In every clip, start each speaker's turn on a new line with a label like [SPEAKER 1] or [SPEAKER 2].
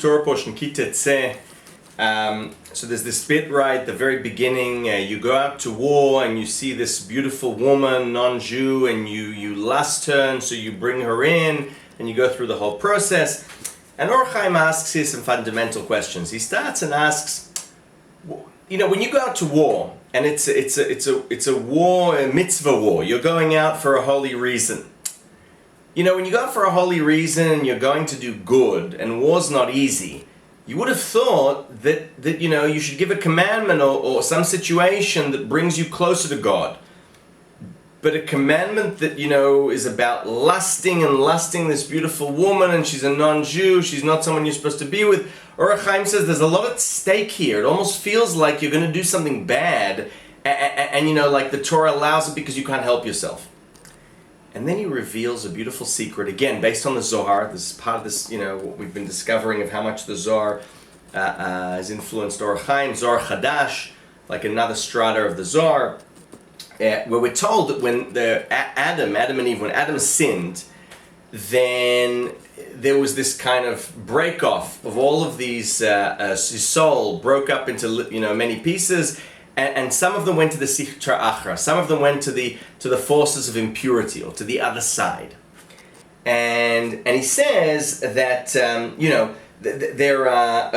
[SPEAKER 1] Torah portion, Teze. So there's this bit right at the very beginning. You go out to war and you see this beautiful woman, non-Jew, and you lust her, and so you bring her in and you go through the whole process. And ha-Hayyim asks here some fundamental questions. He starts and asks, you know, when you go out to war, and it's a war, a mitzvah war, you're going out for a holy reason. You know, when you go out for a holy reason and you're going to do good, and war's not easy, you would have thought that you know, you should give a commandment or some situation that brings you closer to God. But a commandment that, you know, is about lusting this beautiful woman, and she's a non-Jew, she's not someone you're supposed to be with. ha-Hayyim says there's a lot at stake here. It almost feels like you're going to do something bad, and you know, like the Torah allows it because you can't help yourself. And then he reveals a beautiful secret, again, based on the Zohar. This is part of this, you know, what we've been discovering of how much the Zohar has influenced ha-Hayyim, Zohar Chadash, like another strata of the Zohar, where we're told that when Adam and Eve, when Adam sinned, then there was this kind of break-off of all of these, his soul broke up into, you know, many pieces, and some of them went to the Sitra Achra, some of them went to the forces of impurity, or to the other side. And he says that, you know, there are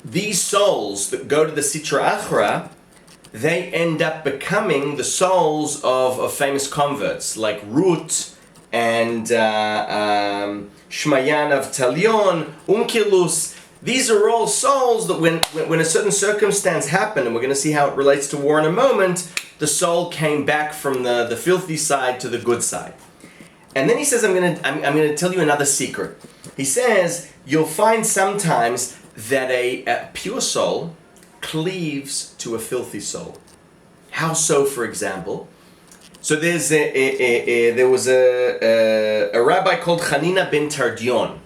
[SPEAKER 1] these souls that go to the Sitra Achra, they end up becoming the souls of famous converts like Ruth and Shmayan of Talion, Unkilus. These are all souls that when a certain circumstance happened, and we're going to see how it relates to war in a moment, the soul came back from the filthy side to the good side. And then he says, I'm going to tell you another secret. He says, you'll find sometimes that a pure soul cleaves to a filthy soul. How so, for example? So there was a rabbi called Hanina ben Tardion.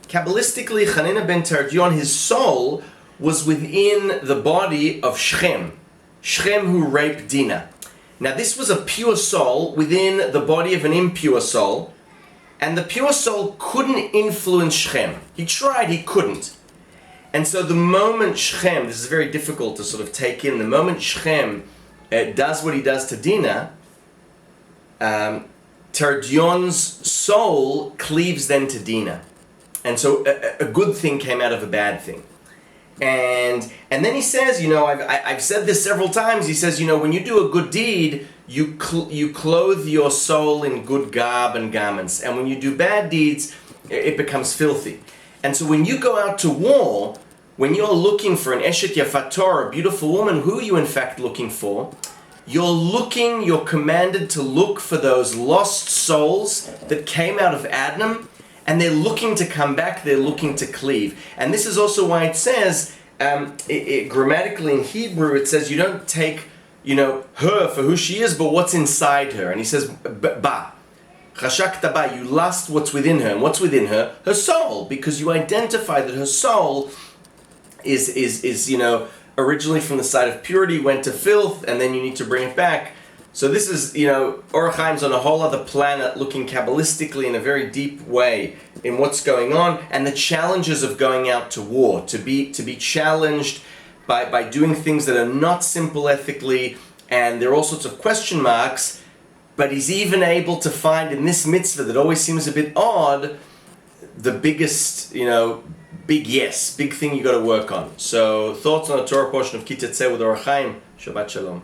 [SPEAKER 1] Kabbalistically, Hanina ben Tardion, his soul was within the body of Shechem who raped Dinah. Now this was a pure soul within the body of an impure soul, and the pure soul couldn't influence Shechem. He tried, he couldn't. And so the moment Shechem, this is very difficult to sort of take in, the moment Shechem does what he does to Dinah, Tardion's soul cleaves then to Dinah. And so a good thing came out of a bad thing. And then he says, you know, I've said this several times, he says, you know, when you do a good deed, you clothe your soul in good garb and garments. And when you do bad deeds, it becomes filthy. And so when you go out to war, when you're looking for an Eshet Yafat Torah, a beautiful woman, who are you in fact looking for? You're commanded to look for those lost souls that came out of Adam, and they're looking to come back, they're looking to cleave. And this is also why it says, grammatically in Hebrew, it says you don't take, you know, her for who she is, but what's inside her. And he says, ba. Chashakta ba, you lust what's within her. And what's within her? Her soul. Because you identify that her soul is you know, originally from the side of purity, went to filth, and then you need to bring it back. So this is, you know, ha-Hayyim's on a whole other planet, looking Kabbalistically in a very deep way in what's going on, and the challenges of going out to war, to be challenged by doing things that are not simple ethically, and there are all sorts of question marks, but he's even able to find in this mitzvah that always seems a bit odd, the biggest, you know, big thing you got to work on. So thoughts on the Torah portion of Teze with ha-Hayyim. Shabbat Shalom.